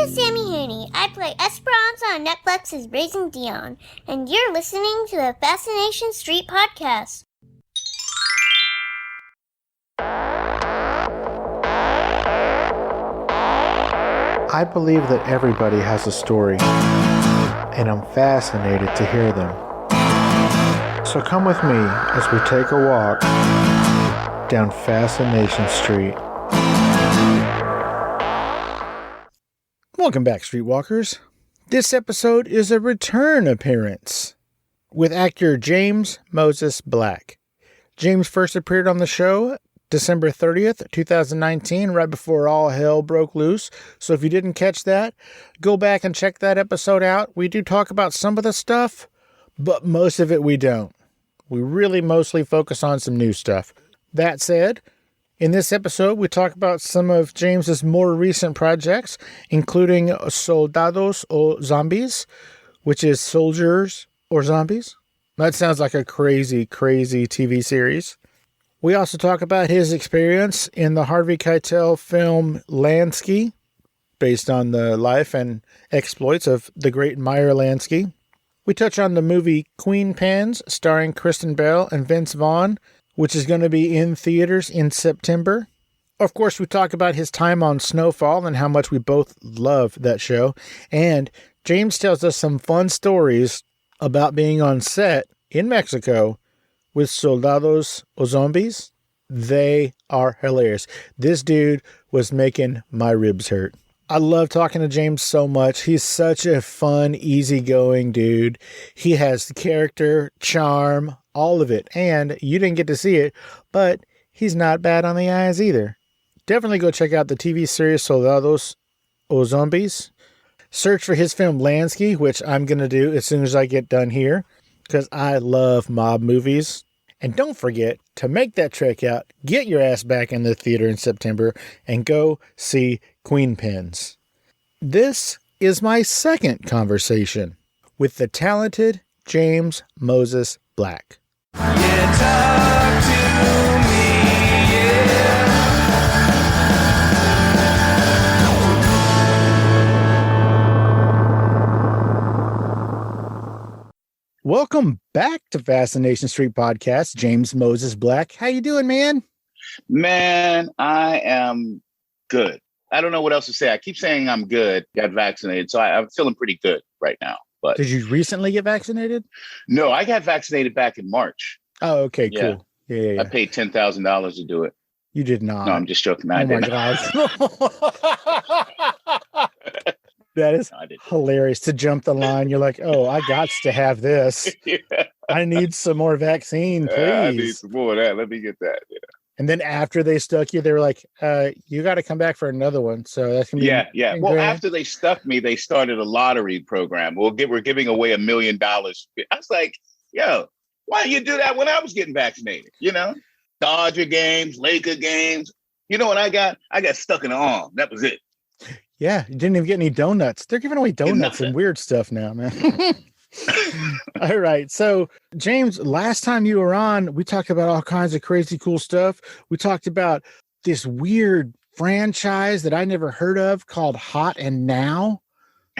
is Sammy Haney. I play Esperanza on Netflix's Raising Dion, and you're listening to the Fascination Street podcast. I believe that everybody has a story, and I'm fascinated to hear them. So come with me as we take a walk down Fascination Street. Welcome back, Streetwalkers. This episode is a return appearance with actor James Moses Black. James first appeared on the show December 30th, 2019, right before all hell broke loose. So if you didn't catch that, go back and check that episode out. We do talk about some of the stuff, but most of it we don't. We really mostly focus on some new stuff. That said, in this episode, we talk about some of James's more recent projects, including Soldados or Zombies, which is soldiers or zombies. That sounds like a crazy, crazy TV series. We also talk about his experience in the Harvey Keitel film Lansky, based on the life and exploits of the great Meyer Lansky. We touch on the movie Queenpins, starring Kristen Bell and Vince Vaughn, which is going to be in theaters in September. Of course, we talk about his time on Snowfall and how much we both love that show. And James tells us some fun stories about being on set in Mexico with Soldados or Zombies. They are hilarious. This dude was making my ribs hurt. I love talking to James so much. He's such a fun, easygoing dude. He has the character, charm, all of it. And you didn't get to see it, but he's not bad on the eyes either. Definitely go check out the TV series Soldados or Zombies. Search for his film Lansky, which I'm going to do as soon as I get done here, because I love mob movies. And don't forget to make that trek out, get your ass back in the theater in September, and go see Queenpins. This is my second conversation with the talented James Moses Black. Yeah, talk to me, yeah. Welcome back to Fascination Street Podcast, James Moses Black. How you doing, man? Man, I am good. I don't know what else to say. I keep saying I'm good, got vaccinated, so I'm feeling pretty good right now. But did you recently get vaccinated? No, I got vaccinated back in March. Oh, okay, cool. Yeah. I paid $10,000 to do it. You did not. No, I'm just joking. Oh my God. That is hilarious. To jump the line, you're like, oh, I got to have this. Yeah. I need some more vaccine, please. I need some more of that. Let me get that. Yeah. And then after they stuck you, they were like, you got to come back for another one. So that's going to be... Yeah. Well, after they stuck me, they started a lottery program. We're giving away $1 million. I was like, yo, why didn't you do that when I was getting vaccinated? You know, Dodger games, Laker games. You know what I got? I got stuck in the arm. That was it. Yeah, you didn't even get any donuts. They're giving away donuts and weird stuff now, man. All right. So, James, last time you were on, we talked about all kinds of crazy cool stuff. We talked about this weird franchise that I never heard of called Hot and Now.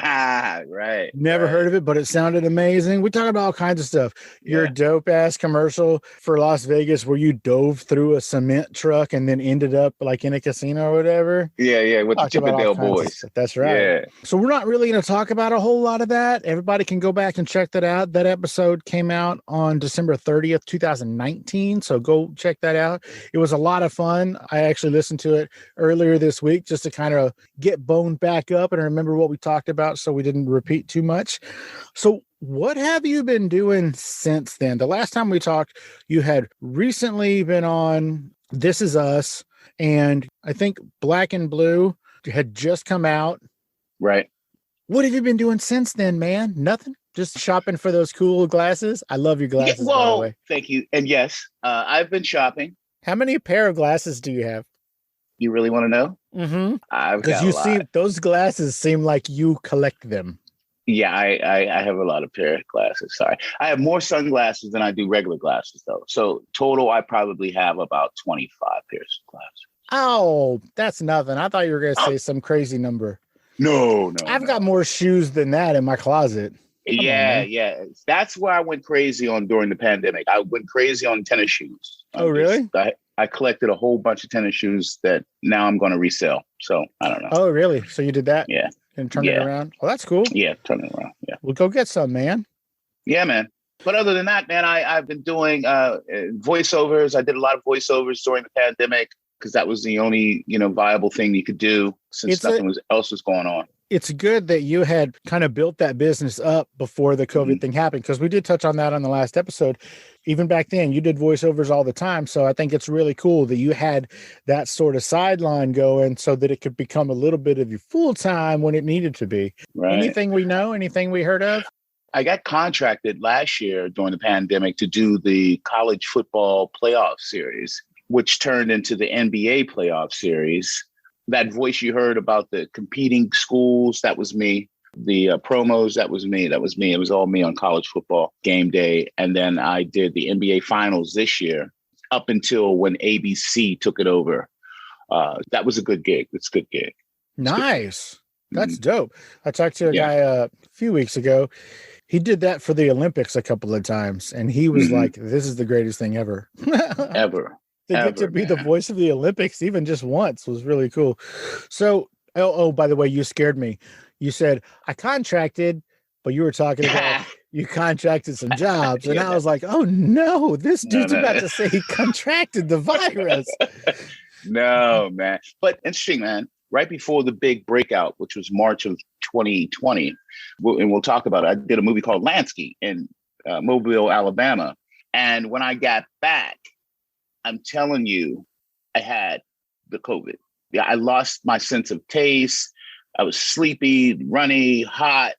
Right. Never heard of it, but it sounded amazing. We talked about all kinds of stuff. Your dope ass commercial for Las Vegas where you dove through a cement truck and then ended up like in a casino or whatever. Yeah, with the Chippendale boys. That's right. Yeah. So we're not really going to talk about a whole lot of that. Everybody can go back and check that out. That episode came out on December 30th, 2019. So go check that out. It was a lot of fun. I actually listened to it earlier this week just to kind of get boned back up and remember what we talked about, so we didn't repeat too much. So what have you been doing since then? The last time we talked, you had recently been on This Is Us, and I think Black and Blue had just come out. Right. What have you been doing since then, man? Nothing? Just shopping for those cool glasses? I love your glasses, by the way. Thank you. And yes, I've been shopping. How many pair of glasses do you have? You really want to know? Mm-hmm. Because you see, those glasses seem like you collect them. Yeah, I have a lot of pair of glasses. Sorry. I have more sunglasses than I do regular glasses, though. So total, I probably have about 25 pairs of glasses. Oh, that's nothing. I thought you were going to say some crazy number. No. I've got more shoes than that in my closet. Come on, Yeah, man. yeah. That's where I went crazy on during the pandemic. I went crazy on tennis shoes. Oh, really? I collected a whole bunch of tennis shoes that now I'm going to resell. So I don't know. Oh, really? So you did that? Yeah. And turned it Yeah. around? Well, that's cool. Yeah, turn it around. Yeah. We'll go get some, man. Yeah, man. But other than that, man, I've been doing voiceovers. I did a lot of voiceovers during the pandemic because that was the only, viable thing you could do since nothing else was going on. It's good that you had kind of built that business up before the COVID thing happened, because we did touch on that on the last episode. Even back then, you did voiceovers all the time. So I think it's really cool that you had that sort of sideline going so that it could become a little bit of your full time when it needed to be. Right. Anything we know, anything we heard of? I got contracted last year during the pandemic to do the college football playoff series, which turned into the NBA playoff series. That voice you heard about the competing schools, that was me. The promos, that was me. It was all me on college football game day. And then I did the NBA finals this year up until when ABC took it over. That was a good gig. It's a good gig. Nice. That's dope. I talked to a guy a few weeks ago. He did that for the Olympics a couple of times. And he was like, this is the greatest thing ever. Ever. To get to be the voice of the Olympics, even just once, was really cool. So, by the way, you scared me. You said, I contracted, but you were talking about you contracted some jobs. And I was like, oh, no, this dude's about to say he contracted the virus. No, man. But interesting, man. Right before the big breakout, which was March of 2020, and we'll talk about it, I did a movie called Lansky in Mobile, Alabama. And when I got back, I'm telling you, I had the COVID. Yeah, I lost my sense of taste. I was sleepy, runny, hot,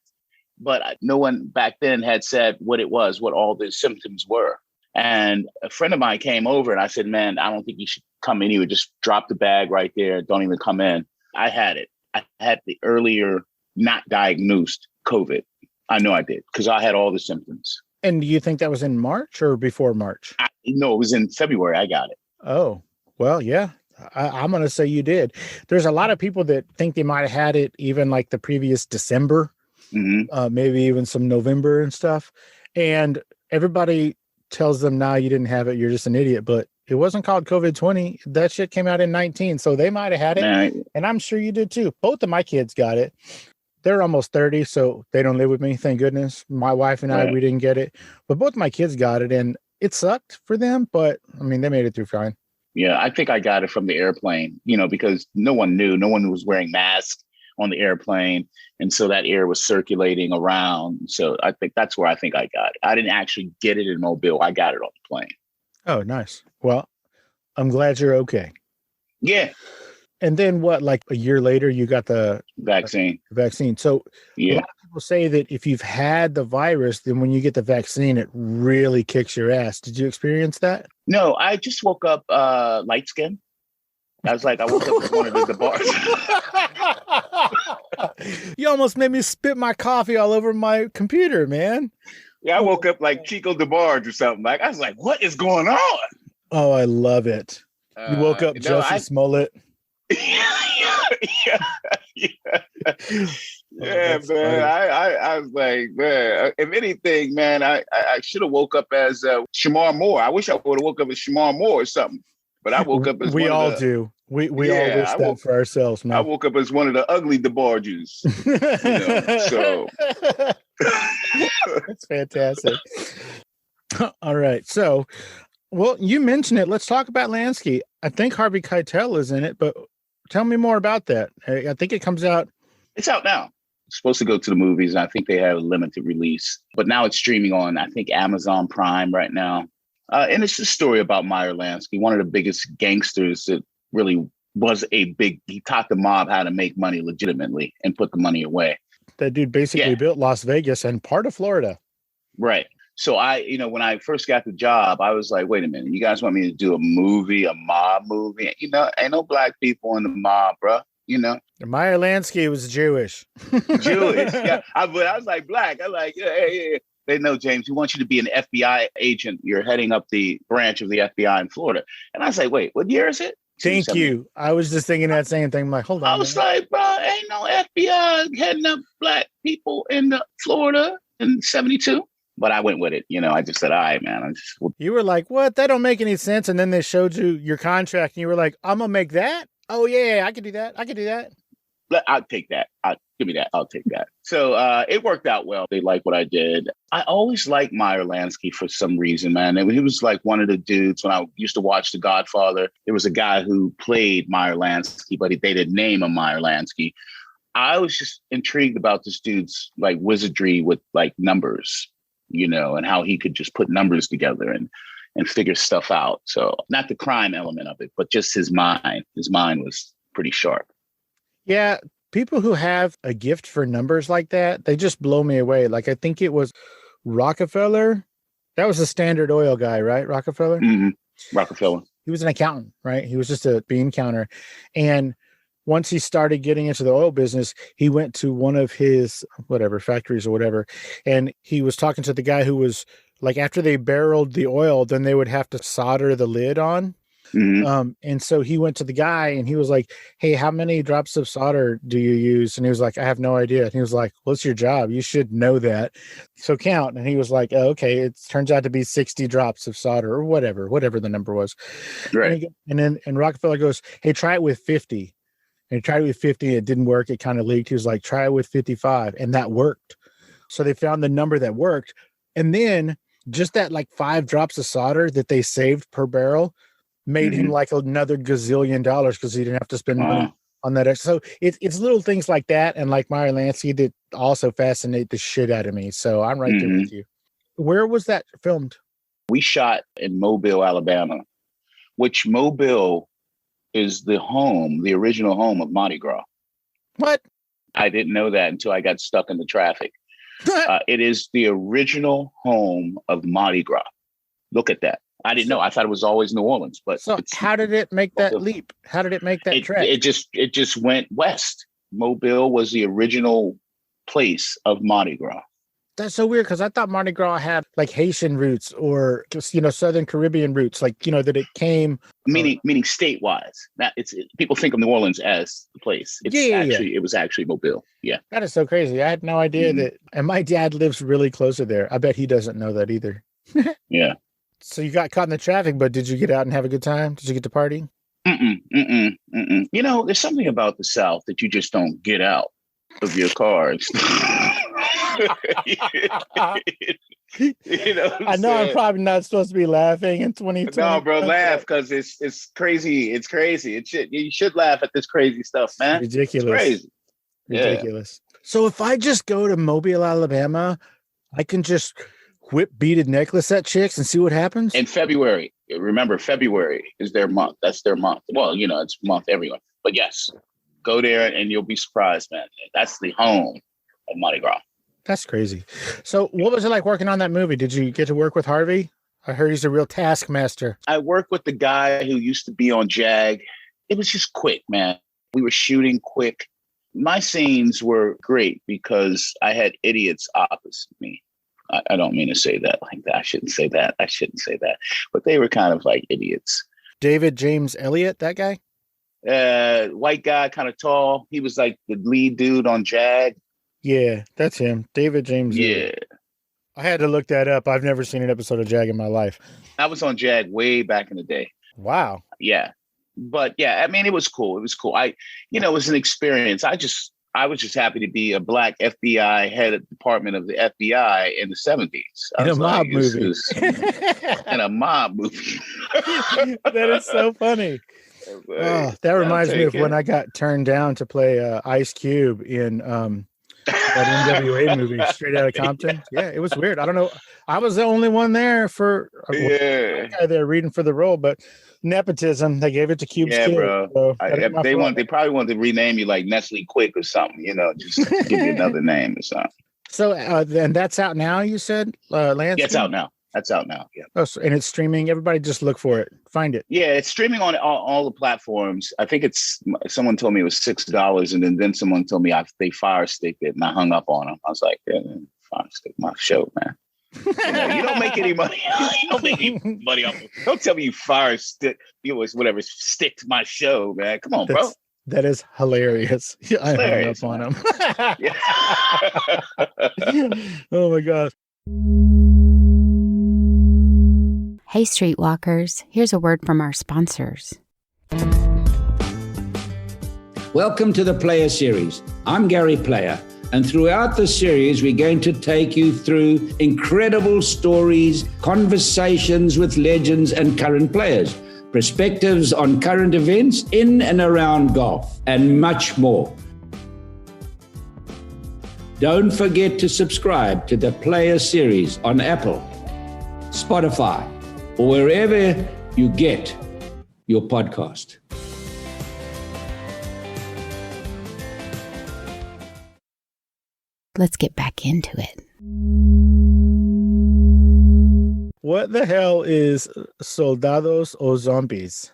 but no one back then had said what it was, what all the symptoms were. And a friend of mine came over and I said, man, I don't think you should come in here. Just drop the bag right there. Don't even come in. I had it. I had the earlier not diagnosed COVID. I know I did because I had all the symptoms. And do you think that was in March or before March? No, it was in February. I got it. Oh, well, yeah. I'm going to say you did. There's a lot of people that think they might have had it even like the previous December, maybe even some November and stuff. And everybody tells them, nah, you didn't have it. You're just an idiot. But it wasn't called COVID-20. That shit came out in 19. So they might have had it. Man. And I'm sure you did too. Both of my kids got it. They're almost 30, so they don't live with me. Thank goodness. My wife and I, we didn't get it. But both my kids got it. And it sucked for them. But I mean, they made it through fine. Yeah, I think I got it from the airplane, because no one knew. No one was wearing masks on the airplane. And so that air was circulating around. So I think that's where I think I got it. I didn't actually get it in Mobile. I got it on the plane. Oh, nice. Well, I'm glad you're okay. Yeah. And then what, like a year later, you got the vaccine. So yeah, a lot of people say that if you've had the virus, then when you get the vaccine, it really kicks your ass. Did you experience that? No, I just woke up light skin. I was like, I woke up with one of the bars. You almost made me spit my coffee all over my computer, man. Yeah, I woke up like Chico DeBarge or something. Like I was like, what is going on? Oh, I love it. You woke up Jussie Smollett. Yeah, man. Funny. I was like, man, if anything, man, I should have woke up as Shamar Moore. I wish I would have woke up as Shamar Moore or something. But I woke up as we all do. We all wish that for ourselves, man. I woke up as one of the ugly DeBarges. So that's fantastic. All right, so. Well, you mentioned it. Let's talk about Lansky. I think Harvey Keitel is in it, but tell me more about that. I think it comes out. It's out now. It's supposed to go to the movies, and I think they have a limited release. But now it's streaming on, I think, Amazon Prime right now. And it's a story about Meyer Lansky, one of the biggest gangsters that really was he taught the mob how to make money legitimately and put the money away. That dude basically built Las Vegas and part of Florida. Right. So when I first got the job, I was like, wait a minute, you guys want me to do a mob movie? Ain't no black people in the mob, bro. Meyer Lansky was Jewish. Jewish. Yeah. I was like, black. I'm like, yeah. They know, James, we want you to be an FBI agent. You're heading up the branch of the FBI in Florida. And I was like, wait, what year is it? Thank you. I was just thinking that same thing. I'm like, hold on. I was like, bro, ain't no FBI heading up black people in Florida in 72. But I went with it. I just said, all right, man. You were like, what? That don't make any sense. And then they showed you your contract and you were like, I'm going to make that? Oh, yeah, I could do that. I could do that. I'll take that. Give me that. I'll take that. So it worked out well. They liked what I did. I always liked Meyer Lansky for some reason, man. And he was like one of the dudes when I used to watch The Godfather. There was a guy who played Meyer Lansky, but they didn't name him Meyer Lansky. I was just intrigued about this dude's like wizardry with like numbers, and how he could just put numbers together and figure stuff out. So not the crime element of it, but just his mind. His mind was pretty sharp. Yeah, people who have a gift for numbers like that, they just blow me away. Like, I think it was Rockefeller. That was a Standard Oil guy, right? Rockefeller? Mm-hmm. Rockefeller. He was an accountant, right? He was just a bean counter. And once he started getting into the oil business, he went to one of his factories or whatever. And he was talking to the guy who was like, after they barreled the oil, then they would have to solder the lid on. Mm-hmm. And so he went to the guy and he was like, hey, how many drops of solder do you use? And he was like, I have no idea. And he was like, what's your job? You should know that. So count. And he was like, oh, okay, it turns out to be 60 drops of solder or whatever the number was. Right. And Rockefeller goes, hey, try it with 50. And he tried it with 50. It didn't work. It kind of leaked. He was like, try it with 55. And that worked. So they found the number that worked. And then just that like 5 drops of solder that they saved per barrel made him like another gazillion dollars because he didn't have to spend money on that. So it's little things like that. And like Meyer Lansky that also fascinate the shit out of me. So I'm right there with you. Where was that filmed? We shot in Mobile, Alabama, which Mobile is the original home of Mardi Gras. What? I didn't know that until I got stuck in the traffic. It is the original home of Mardi Gras. Look at that. I didn't know. I thought it was always New Orleans, but so how did it make that leap? How did it make that trek? It just went west. Mobile was the original place of Mardi Gras. That's so weird because I thought Mardi Gras had like Haitian roots or just, Southern Caribbean roots, like, that it came. Meaning statewide. Now people think of New Orleans as the place. It was actually Mobile. Yeah. That is so crazy. I had no idea that. And my dad lives really close to there. I bet he doesn't know that either. Yeah. So you got caught in the traffic, but did you get out and have a good time? Did you get to party? There's something about the South that you just don't get out of your car. I know I'm probably not supposed to be laughing in 2020. No, bro, laugh because it's crazy. It's crazy. You should laugh at this crazy stuff, man. Ridiculous. It's crazy. Ridiculous. Yeah. So if I just go to Mobile, Alabama, I can just whip beaded necklace at chicks and see what happens? In February. Remember, February is their month. That's their month. Well, it's month everyone. But yes, go there and you'll be surprised, man. That's the home of Mardi Gras. That's crazy. So what was it like working on that movie? Did you get to work with Harvey? I heard he's a real taskmaster. I worked with the guy who used to be on JAG. It was just quick, man. We were shooting quick. My scenes were great because I had idiots opposite me. I don't mean to say that like that. I shouldn't say that. But they were kind of like idiots. David James Elliott, that guy? White guy, kind of tall. He was like the lead dude on JAG. Yeah, that's him. David James Elliott. I had to look that up. I've never seen an episode of JAG in my life. I was on JAG way back in the day. Wow. Yeah. But yeah, I mean, it was cool. It was an experience. I was just happy to be a black FBI head of department of the FBI in the 70s. In a mob movie. In a mob movie. That is so funny. Oh, that reminds me of when I got turned down to play Ice Cube in that NWA movie, Straight Outta Compton. Yeah, it was weird. I don't know. I was the only one there for guy there reading for the role, but nepotism. They gave it to Cube's kid. Bro. So they probably wanted to rename you like Nestle Quick or something. Just give you another name or something. So and that's out now. You said, Lance? Yeah, it's out now. That's out now. Yeah. Oh, and it's streaming. Everybody just look for it. Find it. Yeah, it's streaming on all the platforms. I think someone told me it was $6, and then someone told me they fire sticked it, and I hung up on them. I was like, fire stick my show, man. You don't make any money. You don't make any money off it. Don't tell me you fire stick, whatever, stick to my show, man. Come on, bro. That is hilarious. I hung up on him. Oh my gosh. Hey, Streetwalkers, here's a word from our sponsors. Welcome to the Player Series. I'm Gary Player, and throughout the series, we're going to take you through incredible stories, conversations with legends and current players, perspectives on current events in and around golf, and much more. Don't forget to subscribe to the Player Series on Apple, Spotify, or wherever you get your podcast. Let's get back into it. What the hell is Soldados or Zombies?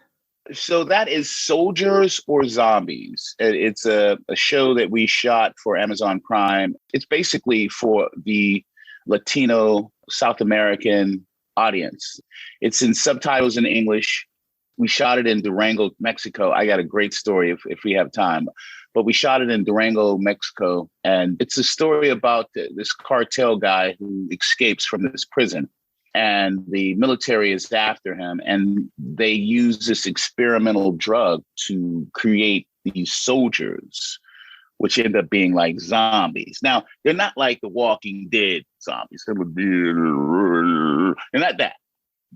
So that is Soldiers or Zombies. It's a show that we shot for Amazon Prime. It's basically for the Latino South American audience. It's in subtitles in English. We shot it in Durango, Mexico. I got a great story if we have time. But we shot it in Durango, Mexico. And it's a story about this cartel guy who escapes from this prison. And the military is after him. And they use this experimental drug to create these soldiers, which end up being like zombies. Now, they're not like the Walking Dead zombies. They're not that.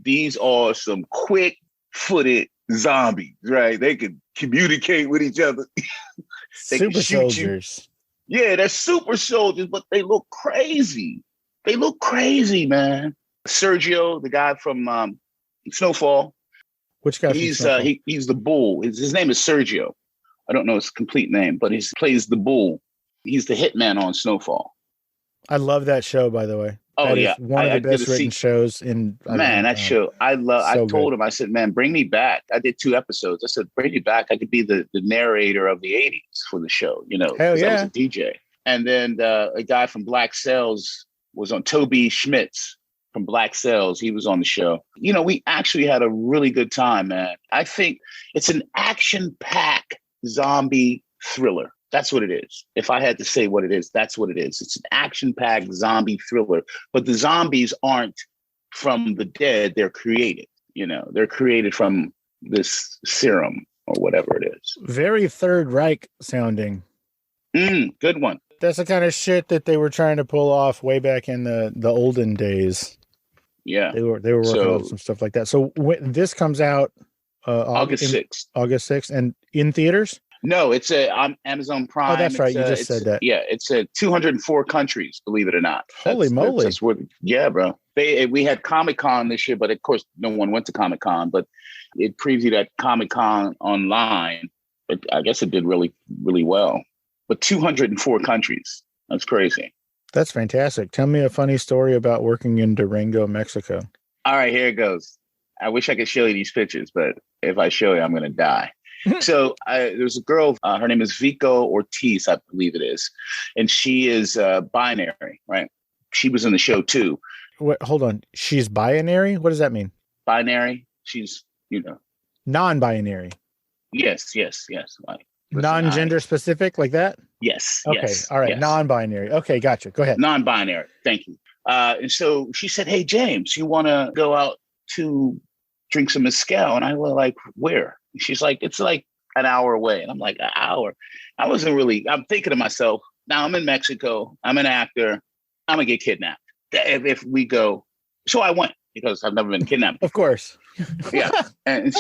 These are some quick-footed zombies, right? They can communicate with each other. Super soldiers. Yeah, they're super soldiers, but they look crazy. They look crazy, man. Sergio, the guy from Snowfall. Which guy? He's the bull. His name is Sergio. I don't know his complete name, but he plays the bull. He's the hitman on Snowfall. I love that show, by the way. Oh, that yeah. Is one of the best written shows in. That show. I told good. him, I said, man, bring me back. I did 2 episodes. I said, bring me back. I could be the narrator of the 80s for the show, Hell yeah. I was a DJ. And then a guy from Black Sails was on, Toby Schmitz from Black Sails. He was on the show. We actually had a really good time, man. I think it's an action-packed zombie thriller. That's what it is. If I had to say what it is, that's what it is. It's an action-packed zombie thriller. But the zombies aren't from the dead. They're created. They're created from this serum or whatever it is. Very Third Reich sounding. Good one. That's the kind of shit that they were trying to pull off way back in the olden days. Yeah. They were working on some stuff like that. So this comes out August 6th. August 6th. And in theaters? No, it's on Amazon Prime. Oh, that's right. You just said that. Yeah, it's 204 countries, believe it or not. Holy moly. Yeah, bro. We had Comic-Con this year, but of course, no one went to Comic-Con, but it previewed at Comic-Con online. But I guess it did really, really well. But 204 countries. That's crazy. That's fantastic. Tell me a funny story about working in Durango, Mexico. All right, here it goes. I wish I could show you these pictures, but if I show you, I'm going to die. So there's a girl, her name is Vico Ortiz, I believe it is. And she is binary, right? She was in the show too. What, hold on. She's binary? What does that mean? Binary. She's, non-binary. Yes. Like, non-gender specific like that? Yes. Okay. Yes, all right. yes. Non-binary. Okay. Gotcha. Go ahead. Non-binary. Thank you. And so she said, hey, James, you want to go out to drink some mezcal? And I was like, where? She's like, it's like an hour away. And I'm like, an hour? I'm thinking to myself, now I'm in Mexico. I'm an actor. I'm going to get kidnapped if we go. So I went because I've never been kidnapped. Of course. Yeah. And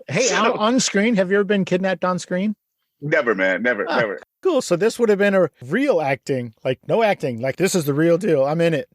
hey, on screen, have you ever been kidnapped on screen? Never, man. Never. Cool. So this would have been a real acting, like no acting, like this is the real deal. I'm in it.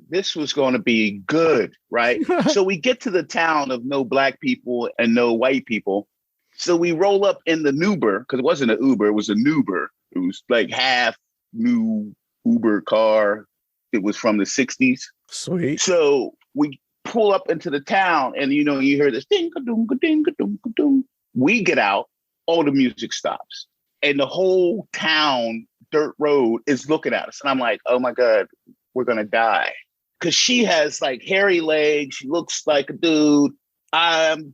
This was going to be good, right? So we get to the town of no black people and no white people. So we roll up in the Uber, because it wasn't an Uber, it was an Uber. It was like half new Uber car. It was from the 60s. Sweet. So we pull up into the town and, you hear this ding-a-dong-a-ding-a-dong-a-dong. We get out, all the music stops. And the whole town dirt road is looking at us. And I'm like, oh my God, we're going to die. Because she has like hairy legs. She looks like a dude. I'm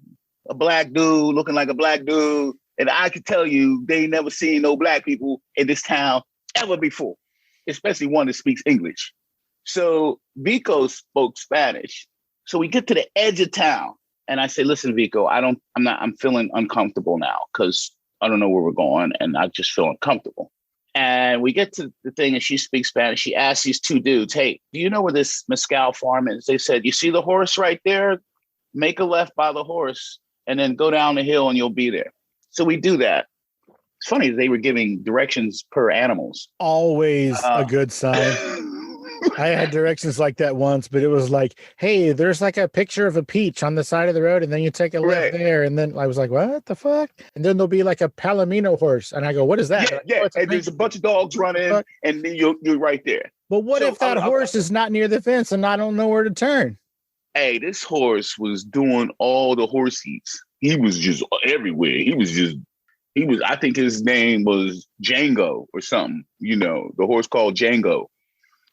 a black dude looking like a black dude. And I can tell you, they never seen no black people in this town ever before, especially one that speaks English. So Vico spoke Spanish. So we get to the edge of town. And I say, listen, Vico, I'm feeling uncomfortable now because I don't know where we're going. And I just feel uncomfortable. And we get to the thing and she speaks Spanish. She asks these two dudes, hey, do you know where this mezcal farm is? They said, you see the horse right there? Make a left by the horse and then go down the hill and you'll be there. So we do that. It's funny, they were giving directions per animals. Always a good sign. I had directions like that once, but it was like, hey, there's like a picture of a peach on the side of the road, and then you take a left there. And then I was like, what the fuck? And then there'll be like a Palomino horse. And I go, what is that? Yeah, like, and there's a bunch of dogs running, and then you're right there. But what if that horse is not near the fence and I don't know where to turn? Hey, this horse was doing all the horsies. He was just everywhere. I think his name was Django or something, the horse called Django.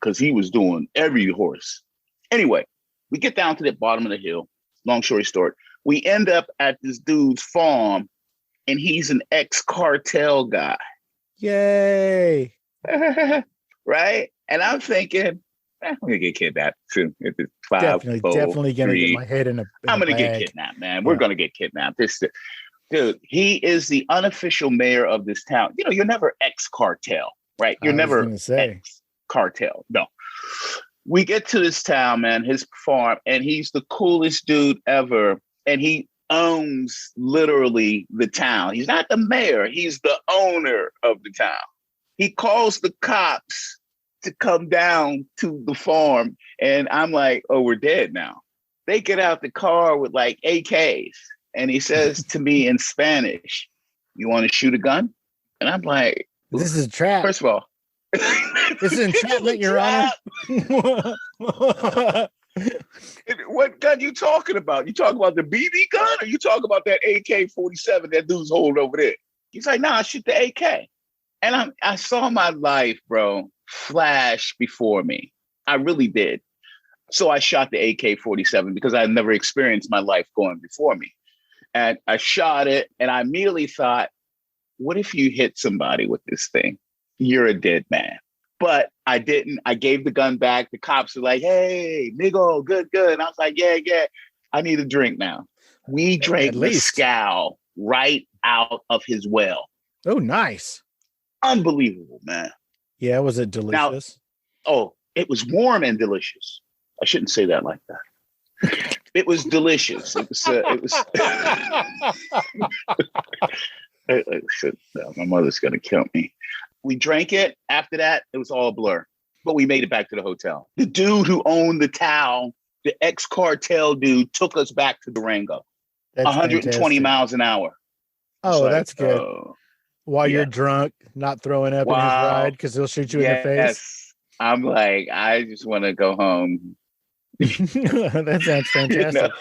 Because he was doing every horse. Anyway, we get down to the bottom of the hill. Long story short, we end up at this dude's farm, and he's an ex-cartel guy. Yay! Right? And I'm thinking, I'm gonna get kidnapped soon. If it's definitely gonna get my head in a. I'm gonna get kidnapped, man. We're gonna get kidnapped. Dude, he is the unofficial mayor of this town. You're never ex-cartel, right? You're never ex-cartel. No. We get to this town, man, his farm, and he's the coolest dude ever. And he owns literally the town. He's not the mayor. He's the owner of the town. He calls the cops to come down to the farm. And I'm like, oh, we're dead now. They get out the car with like AKs. And he says to me in Spanish, you want to shoot a gun? And I'm like, this is a trap. First of all, this is entrapment, Your Honor. What gun you talking about? You talking about the BB gun, or you talking about that AK-47 that dude's holding over there? He's like, nah, shoot the AK. And I saw my life, bro, flash before me. I really did. So I shot the AK-47 because I had never experienced my life going before me. And I shot it, and I immediately thought, what if you hit somebody with this thing? You're a dead man. But I didn't. I gave the gun back. The cops were like, hey, migo, good. And I was like, yeah. I need a drink now. We drank mezcal right out of his well. Oh, nice. Unbelievable, man. Yeah, was it delicious? It was warm and delicious. I shouldn't say that like that. It was delicious. It was. My mother's gonna kill me. We drank it. After that, it was all a blur. But we made it back to the hotel. The dude who owned the town, the ex-cartel dude, took us back to Durango. That's 120 fantastic. Miles an hour. Oh, that's good. While you're drunk, not throwing up in his ride because he'll shoot you in the face. I'm like, I just want to go home. That sounds fantastic.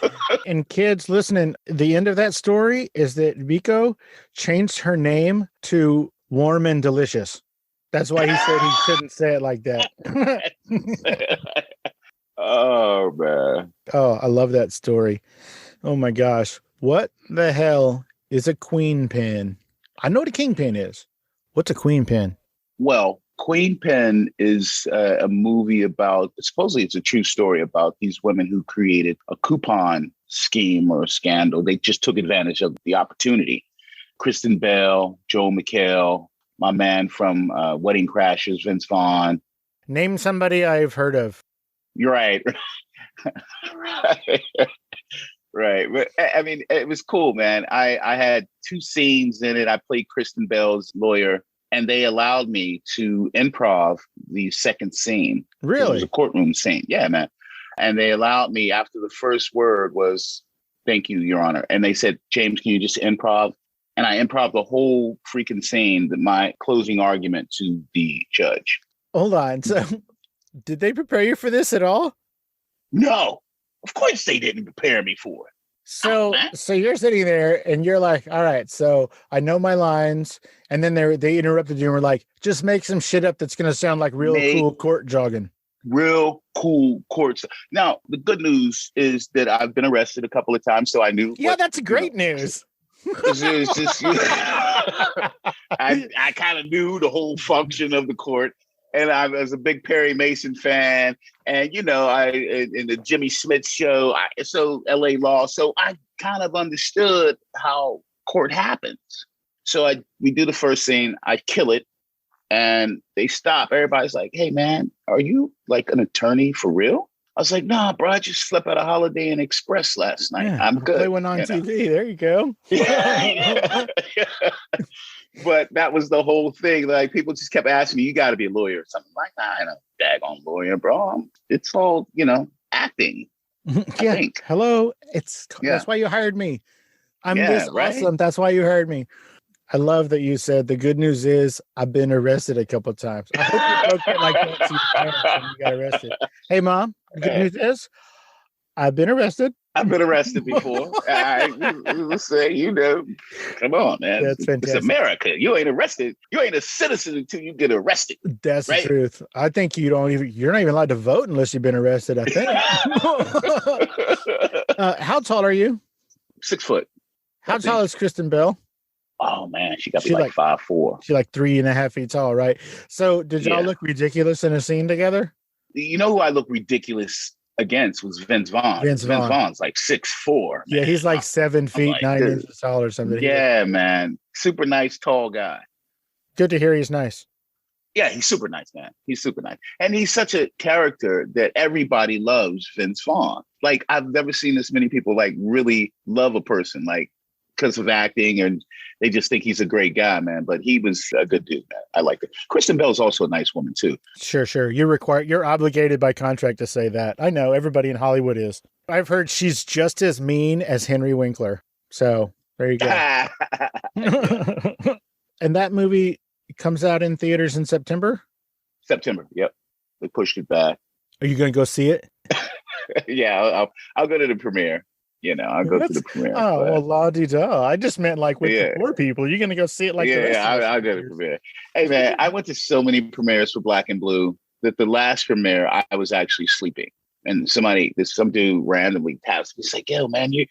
And kids listening, the end of that story is that Vico changed her name to Warm and Delicious. That's why he said he shouldn't say it like that. Oh, man. Oh, I love that story. Oh, my gosh. What the hell is a queen pin? I know what a kingpin is. What's a queen pin? Well, Queenpin is a movie about, supposedly it's a true story about these women who created a coupon scheme or a scandal. They just took advantage of the opportunity. Kristen Bell, Joel McHale, my man from Wedding Crashers, Vince Vaughn. Name somebody I've heard of. You're right. Right. But I mean, it was cool, man. I had 2 scenes in it. I played Kristen Bell's lawyer. And they allowed me to improv the second scene. Really? It was a courtroom scene. Yeah, man. And they allowed me, after the first word was, thank you, Your Honor. And they said, James, can you just improv? And I improv the whole freaking scene, my closing argument to the judge. Hold on. So did they prepare you for this at all? No, of course they didn't prepare me for it. So, man. so you're sitting there and you're like, all right, so I know my lines. And then they interrupted you and were like, just make some shit up that's going to sound like real Make- cool court jogging. Real cool courts. Now, the good news is that I've been arrested a couple of times, so I knew. Yeah, that's great news. It's just I kind of knew the whole function of the court, and I was a big Perry Mason fan, and I in the Jimmy Smith show, so L.A. Law, so I kind of understood how court happens. So we do the first scene, I kill it, and they stop. Everybody's like, "Hey, man, are you like an attorney for real?" I was like, "Nah, bro, I just slept at a Holiday Inn Express last night. Yeah, I'm good." Play one on TV. There you go. But that was the whole thing. Like, people just kept asking me, "You got to be a lawyer or something." Like, nah, I ain't a daggone lawyer, bro. It's all, acting. I think. Hello. That's why you hired me. I'm this right? awesome. That's why you hired me. I love that you said the good news is I've been arrested a couple of times. I hope you broke it like that to your parents when you got arrested. Hey, Mom, the good news is I've been arrested. I've been arrested before. I say, come on, man. That's fantastic. It's America. You ain't arrested. You ain't a citizen until you get arrested. That's right? the truth. I think you're not even allowed to vote unless you've been arrested, I think. How tall are you? 6 foot. How tall is Kristen Bell? Oh man, she got to be like 5'4". She's like 3.5 feet tall, right? So did y'all look ridiculous in a scene together? You know who I look ridiculous against was Vince Vaughn. Vince Vaughn's like 6'4". Yeah, he's like 7 feet, like, 9 inches tall or something. Yeah, man. Super nice, tall guy. Good to hear he's nice. Yeah, he's super nice, man. He's super nice. And he's such a character that everybody loves Vince Vaughn. Like, I've never seen this many people like really love a person, like, because of acting, and they just think he's a great guy, man. But he was a good dude, man. I like it. Kristen Bell is also a nice woman too. Sure. You're obligated by contract to say that. I know everybody in Hollywood is. I've heard she's just as mean as Henry Winkler. So there you go. And that movie comes out in theaters in September? September. Yep. They pushed it back. Are you going to go see it? Yeah, I'll go to the premiere. I'll go to the premiere. Oh, well, la-di-da. I just meant like with the poor people. You're going to go see it like I'll go to the premiere. Hey, man, I went to so many premieres for Black and Blue that the last premiere, I was actually sleeping. And some dude randomly taps me. He's like, "Yo, man, you're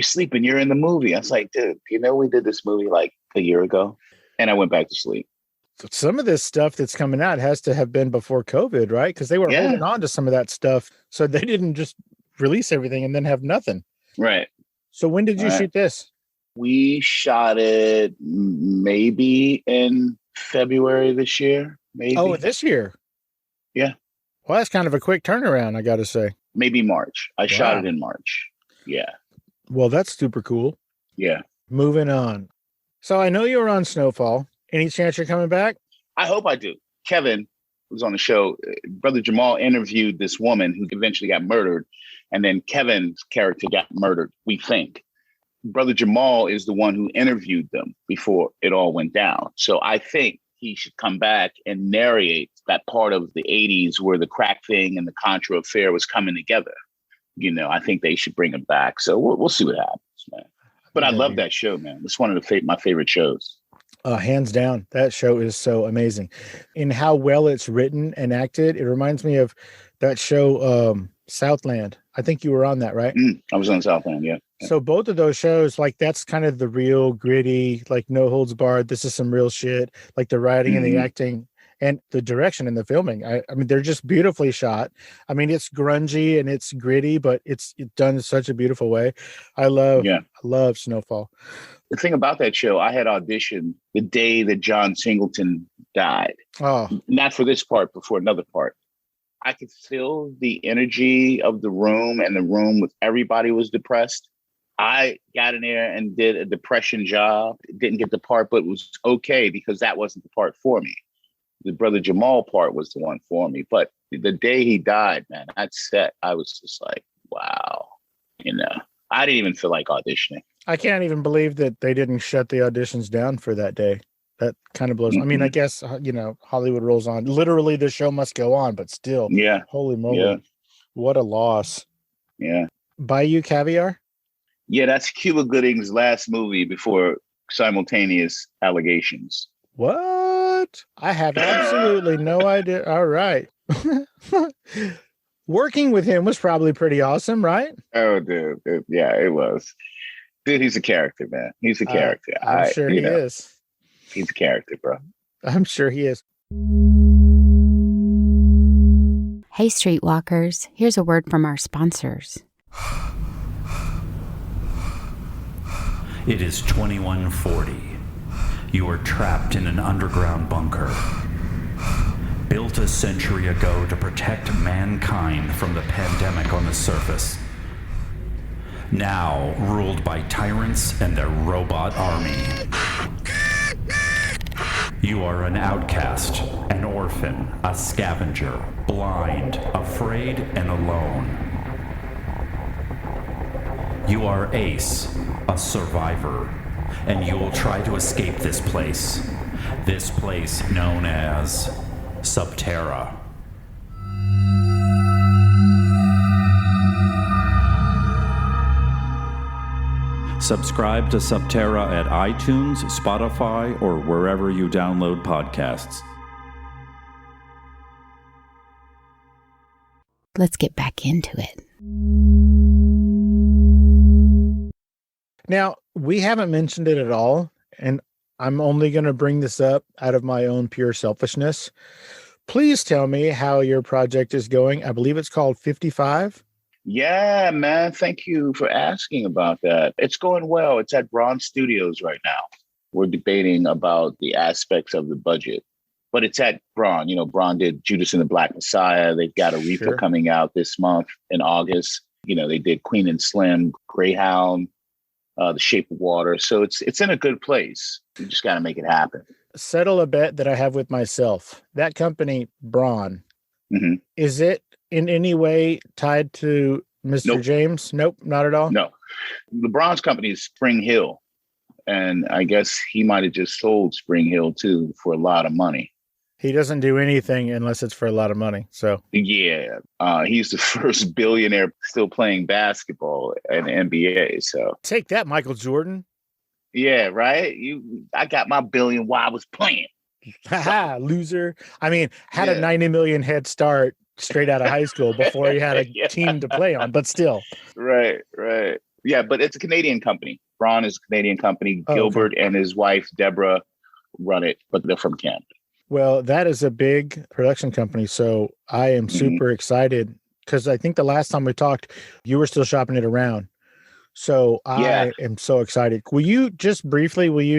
sleeping. You're in the movie." I was like, "Dude, we did this movie like a year ago." And I went back to sleep. Some of this stuff that's coming out has to have been before COVID, right? Because they were holding on to some of that stuff. So they didn't just release everything and then have nothing. Right. So when did you shoot this? We shot it maybe in February this year. Maybe. Oh, this year? Yeah. Well, that's kind of a quick turnaround, I got to say. Maybe March. I shot it in March. Yeah. Well, that's super cool. Yeah. Moving on. So I know you were on Snowfall. Any chance you're coming back? I hope I do. Kevin was on the show. Brother Jamal interviewed this woman who eventually got murdered. And then Kevin's character got murdered, we think. Brother Jamal is the one who interviewed them before it all went down. So I think he should come back and narrate that part of the 80s where the crack thing and the Contra affair was coming together. I think they should bring him back. So we'll see what happens, man. But I love that show, man. It's one of my favorite shows. Hands down. That show is so amazing. In how well it's written and acted, it reminds me of that show, Southland. I think you were on that, right? I was on Southland, yeah. So both of those shows, like, that's kind of the real gritty, like, no holds barred. This is some real shit. Like the writing and the acting and the direction and the filming. I mean, they're just beautifully shot. I mean, it's grungy and it's gritty, but it's done in such a beautiful way. I love Snowfall. The thing about that show, I had auditioned the day that John Singleton died. Oh, not for this part, but for another part. I could feel the energy of the room, and the room with everybody was depressed. I got in there and did a depression job. Didn't get the part, but it was okay because that wasn't the part for me. The Brother Jamal part was the one for me. But the day he died, man, that set, I was just like, wow. I didn't even feel like auditioning. I can't even believe that they didn't shut the auditions down for that day. That kind of blows. I mean, I guess, Hollywood rolls on. Literally, the show must go on, but still. Yeah. Holy moly. Yeah. What a loss. Yeah. Bayou Caviar? Yeah, that's Cuba Gooding's last movie before simultaneous allegations. What? I have absolutely no idea. All right. Working with him was probably pretty awesome, right? Oh, dude. Yeah, it was. Dude, he's a character, man. He's a character. I'm sure he is. He's a character, bro. I'm sure he is. Hey, Streetwalkers, here's a word from our sponsors. It is 2140. You are trapped in an underground bunker, built a century ago to protect mankind from the pandemic on the surface. Now ruled by tyrants and their robot army. You are an outcast, an orphan, a scavenger, blind, afraid, and alone. You are Ace, a survivor, and you will try to escape this place known as Subterra. Subscribe to Subterra at iTunes, Spotify, or wherever you download podcasts. Let's get back into it. Now, we haven't mentioned it at all, and I'm only going to bring this up out of my own pure selfishness. Please tell me how your project is going. I believe it's called 55. Yeah, man. Thank you for asking about that. It's going well. It's at Braun Studios right now. We're debating about the aspects of the budget, but it's at Braun. You know, Braun did Judas and the Black Messiah. They've got Aretha coming out this month in August. You know, they did Queen and Slim, Greyhound, The Shape of Water. So it's in a good place. You just got to make it happen. Settle a bet that I have with myself. That company, Braun, is it in any way tied to Mr. Nope. James? Nope, not at all. No. The Braun's company is Spring Hill. And I guess he might have just sold Spring Hill too for a lot of money. He doesn't do anything unless it's for a lot of money. So yeah, he's the first billionaire still playing basketball in the NBA. So take that, Michael Jordan. Yeah, right. I got my billion while I was playing. Haha, loser. I mean, had a 90 million head start straight out of high school before he had a team to play on, but still. Right. Yeah, but it's a Canadian company. Braun is a Canadian company. Gilbert and his wife, Deborah, run it, but they're from Canada. Well, that is a big production company. So I am super excited because I think the last time we talked, you were still shopping it around. So I am so excited. Will you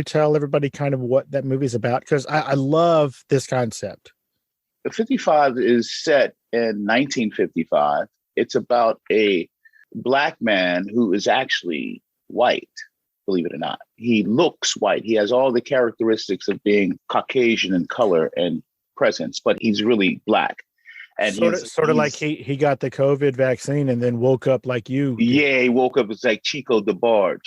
tell everybody kind of what that movie is about? Because I love this concept. 55 is set in 1955. It's about a Black man who is actually white, believe it or not. He looks white. He has all the characteristics of being Caucasian in color and presence, but he's really Black. And sort of like he got the COVID vaccine and then woke up like you. Yeah, he woke up as like Chico DeBarge.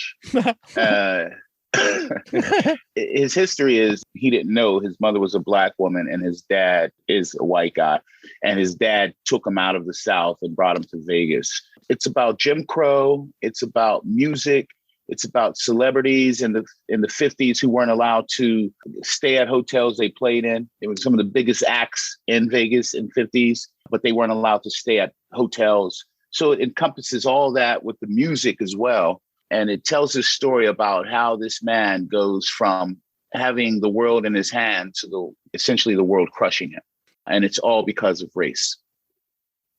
His history is he didn't know his mother was a Black woman and his dad is a white guy. And his dad took him out of the South and brought him to Vegas. It's about Jim Crow. It's about music. It's about celebrities in the 50s who weren't allowed to stay at hotels they played in. It was some of the biggest acts in Vegas in 50s, but they weren't allowed to stay at hotels. So it encompasses all that with the music as well. And it tells a story about how this man goes from having the world in his hand to essentially the world crushing him. And it's all because of race.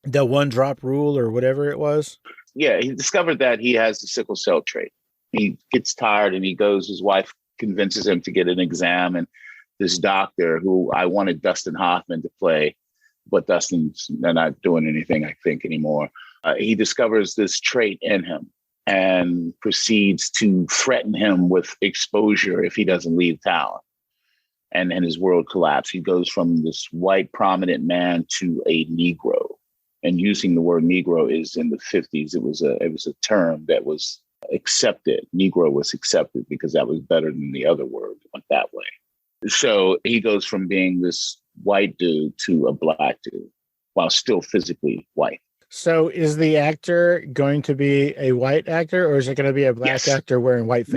The one drop rule or whatever it was? Yeah, he discovered that he has the sickle cell trait. He gets tired and he goes, his wife convinces him to get an exam. And this doctor who I wanted Dustin Hoffman to play, but Dustin's not doing anything, I think, anymore. He discovers this trait in him and proceeds to threaten him with exposure if he doesn't leave town. And his world collapses. He goes from this white prominent man to a Negro. And using the word Negro is in the 50s. It was a term that was accepted. Negro was accepted because that was better than the other word. It went that way. So he goes from being this white dude to a Black dude while still physically white. So is the actor going to be a white actor, or is it going to be a black Yes. actor wearing whiteface?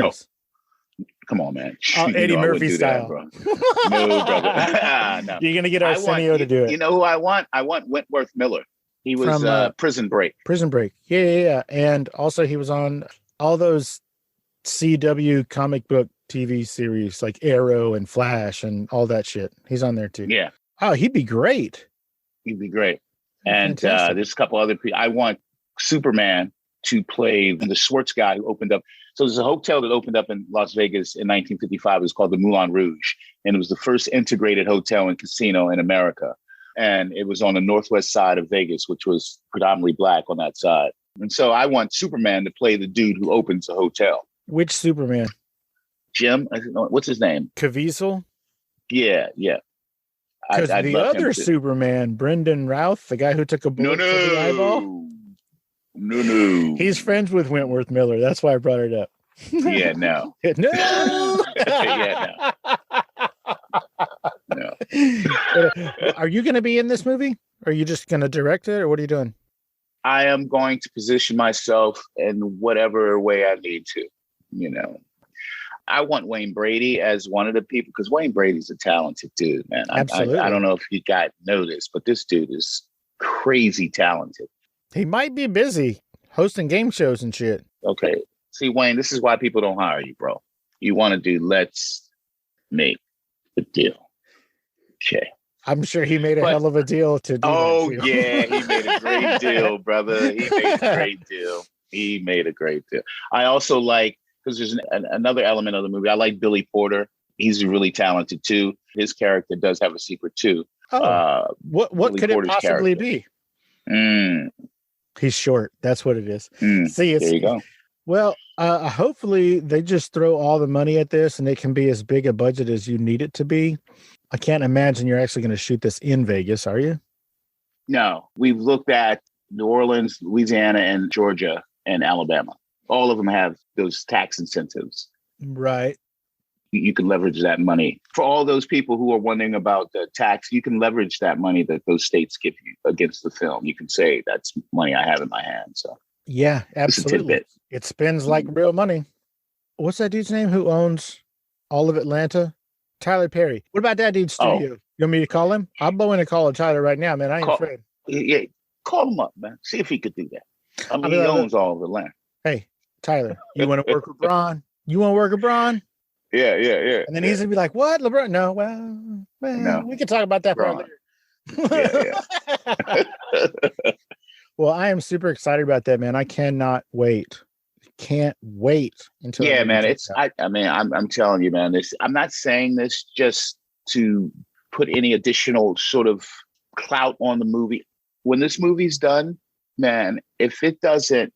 No. Come on, man. Oh, You Eddie know I wouldn't Murphy do style. that, bro. No, brother. No. You're going to get I want Arsenio to do it. You know who I want? I want Wentworth Miller. He was From, Prison Break. Prison Break. Yeah. And also he was on all those CW comic book TV series like Arrow and Flash and all that shit. He's on there too. Yeah, Oh, he'd be great. he'd be great. And Fantastic. there's a couple other people. I want Superman to play the Schwartz guy who opened up. So there's a hotel that opened up in Las Vegas in 1955. It was called the Moulin Rouge. And it was the first integrated hotel and casino in America. And it was on the northwest side of Vegas, which was predominantly black on that side. And so I want Superman to play the dude who opens the hotel. Which Superman? Jim, what's his name? Caviezel? Yeah. Because I'd the love him other to. Brendan Routh, the guy who took a bullet to the eyeball, No. he's friends with Wentworth Miller. That's why I brought it up. Yeah, no. No. Yeah, no. Are you going to be in this movie? Are you just going to direct it, or what are you doing? I am going to position myself in whatever way I need to, you know. I want Wayne Brady as one of the people, because Wayne Brady's a talented dude, man. Absolutely. I don't know if you got noticed, but this dude is crazy talented. He might be busy hosting game shows and shit. Okay. See, Wayne, this is why people don't hire you, bro. You want to do, let's make the deal. Okay. I'm sure he made a hell of a deal to do Oh, that too. yeah. He made a great deal, brother. He made a great deal. I also like, because there's another element of the movie. I like Billy Porter. He's really talented too. His character does have a secret too. What Billy could Porter's it possibly character. be? He's short. That's what it is. See, there you go. Well, hopefully they just throw all the money at this and it can be as big a budget as you need it to be. I can't imagine you're actually going to shoot this in Vegas, are you? No, we've looked at New Orleans, Louisiana, and Georgia and Alabama. All of them have those tax incentives. Right. You can leverage that money. For all those people who are wondering about the tax, you can leverage that money that those states give you against the film. You can say, that's money I have in my hand. So yeah, it's a absolutely. tidbit. It spends like real money. What's that dude's name who owns all of Atlanta? Tyler Perry. What about that dude's studio? You want me to call him? I'll blow in a call to Tyler right now, man. I ain't afraid. Yeah, call him up, man. See if he could do that. I mean, he owns all of Atlanta. Hey, Tyler, you want to work with Bron? You want to work with Bron? Yeah. And then he's gonna be like, "What, LeBron? No, well, No. we can talk about that Bron. later." Yeah. Well, I am super excited about that, man. I cannot wait. Can't wait until. Yeah, man. I'm telling you, man. I'm not saying this just to put any additional sort of clout on the movie. When this movie's done, man, if it doesn't,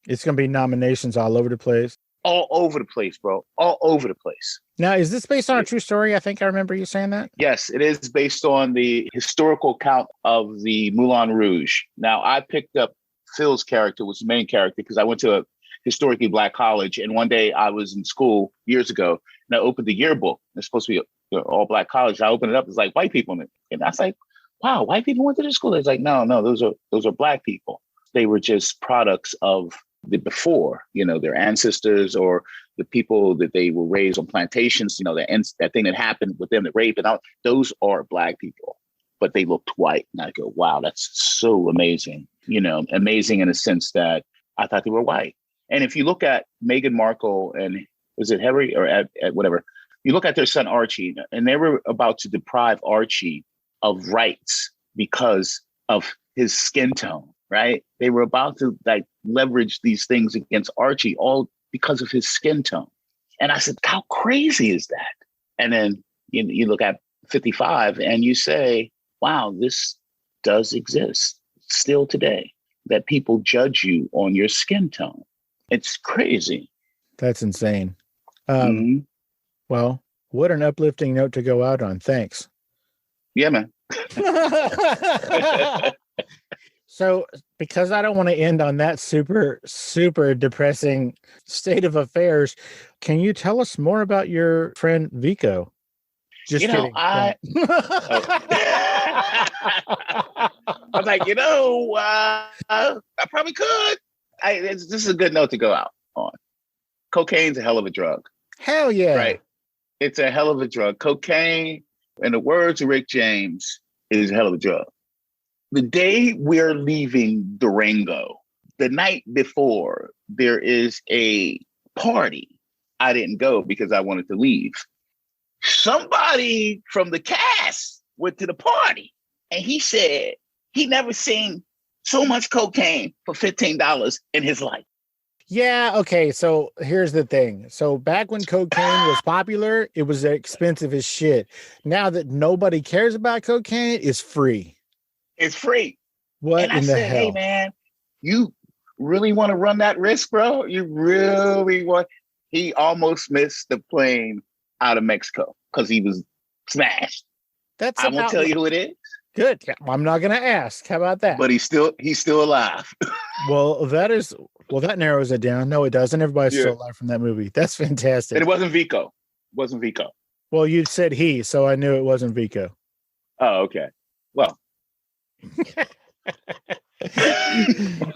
it's gonna be nominations all over the place. All over the place, bro. All over the place. Now, is this based on a true story? I think I remember you saying that. Yes, it is based on the historical account of the Moulin Rouge. Now, I picked up Phil's character, was the main character, because I went to a historically black college. And one day I was in school years ago and I opened the yearbook. It's supposed to be an all black college. I opened it up. It's like white people in it. And I was like, wow, white people went to this school. It's like, no, those are black people. They were just products of the before, their ancestors or the people that they were raised on plantations, that thing that happened with them, the rape and all, those are black people, but they looked white. And I go, wow, that's so amazing. Amazing in a sense that I thought they were white. And if you look at Meghan Markle and was it Harry or at whatever, you look at their son Archie, and they were about to deprive Archie of rights because of his skin tone, right? They were about to leverage these things against Archie all because of his skin tone. And I said, how crazy is that? And then you look at 55 and you say, wow, this does exist still today, that people judge you on your skin tone. It's crazy. That's insane. Well, what an uplifting note to go out on. Thanks. Yeah, man. So, because I don't want to end on that super, super depressing state of affairs, can you tell us more about your friend Vico? Just You know, kidding. I was like, I probably could. This is a good note to go out on. Cocaine's a hell of a drug, Hell yeah. right? It's a hell of a drug. Cocaine, in the words of Rick James, is a hell of a drug. The day we're leaving Durango, the night before, there is a party. I didn't go because I wanted to leave. Somebody from the cast went to the party, and he said he never seen so much cocaine for $15 in his life. Yeah, okay, so here's the thing. So back when cocaine was popular, it was expensive as shit. Now that nobody cares about cocaine, it's free. It's free. What and I in the said, hell? hey, man, you really want to run that risk, bro? You really want... He almost missed the plane out of Mexico because he was smashed. That's I won't tell you who it is. Good. Yeah, I'm not going to ask. How about that? But he's still alive. Well, that narrows it down. No, it doesn't. Everybody's still alive from that movie. That's fantastic. And it wasn't Vico. Well, you said he, so I knew it wasn't Vico. Oh, okay. Well.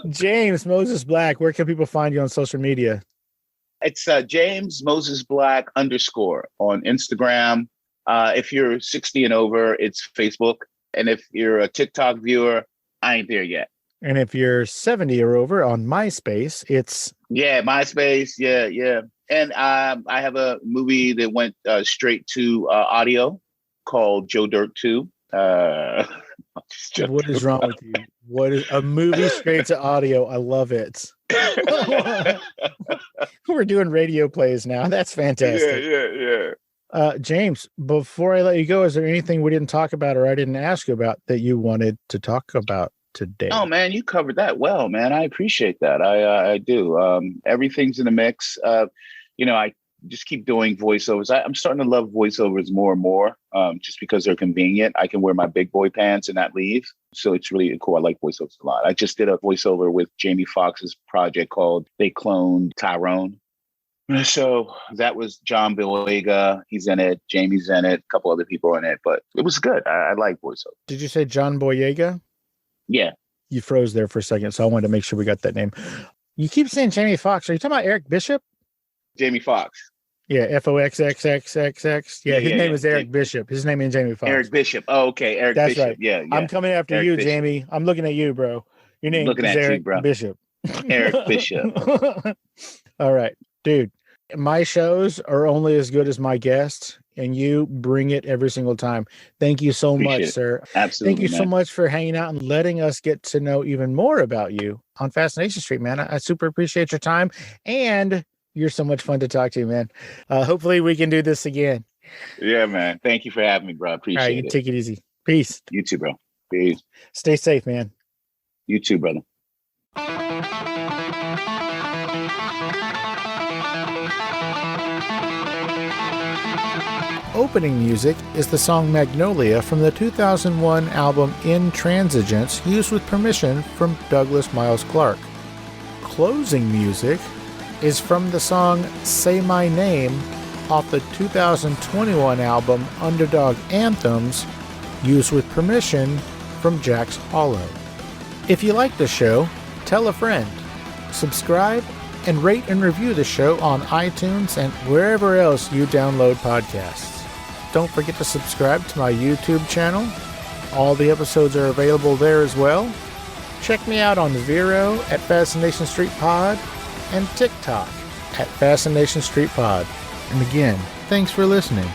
James Moses Black, where can people find you on social media? It's James Moses Black _ on Instagram. If you're 60 and over, it's Facebook. And if you're a TikTok viewer, I ain't there yet. And if you're 70 or over on MySpace, it's... Yeah, MySpace. Yeah. And I have a movie that went straight to audio called Joe Dirt 2. What is wrong with you? What is a movie straight to audio? I love it. We're doing radio plays now. That's fantastic. Yeah. James, before I let you go, is there anything we didn't talk about or I didn't ask you about that you wanted to talk about today? Oh man, you covered that well, man. I appreciate that. I do. Everything's in the mix. I just keep doing voiceovers. I'm starting to love voiceovers more and more, just because they're convenient. I can wear my big boy pants and not leave. So it's really cool. I like voiceovers a lot. I just did a voiceover with Jamie Foxx's project called They Cloned Tyrone. So that was John Boyega. He's in it. Jamie's in it. A couple other people in it, but it was good. I like voiceover. Did you say John Boyega? Yeah. You froze there for a second, so I wanted to make sure we got that name. You keep saying Jamie Foxx. Are you talking about Eric Bishop? Jamie Foxx. Yeah, Foxxxx. Yeah, his name is Eric Bishop. His name is Jamie Foxx. Eric Bishop. Oh, okay. Eric That's Bishop. right. Yeah. I'm coming after Eric you, Bishop. Jamie. I'm looking at you, bro. Your name is Eric Bishop. Eric Bishop. All right, dude. My shows are only as good as my guests, and you bring it every single time. Thank you so much, sir. Absolutely. Thank you so much for hanging out and letting us get to know even more about you on Fascination Street, man. I super appreciate your time, and you're so much fun to talk to, man. Hopefully we can do this again. Yeah, man. Thank you for having me, bro. I appreciate All right, you it. take it easy. Peace. You too, bro. Peace. Stay safe, man. You too, brother. Opening music is the song Magnolia from the 2001 album Intransigence, used with permission from Douglas Miles Clark. Closing music is from the song Say My Name off the 2021 album Underdog Anthems, used with permission from Jack's Hollow. If you like the show, tell a friend. Subscribe and rate and review the show on iTunes and wherever else you download podcasts. Don't forget to subscribe to my YouTube channel. All the episodes are available there as well. Check me out on Vero at Fascination Street Pod and TikTok at Fascination Street Pod. And again, thanks for listening.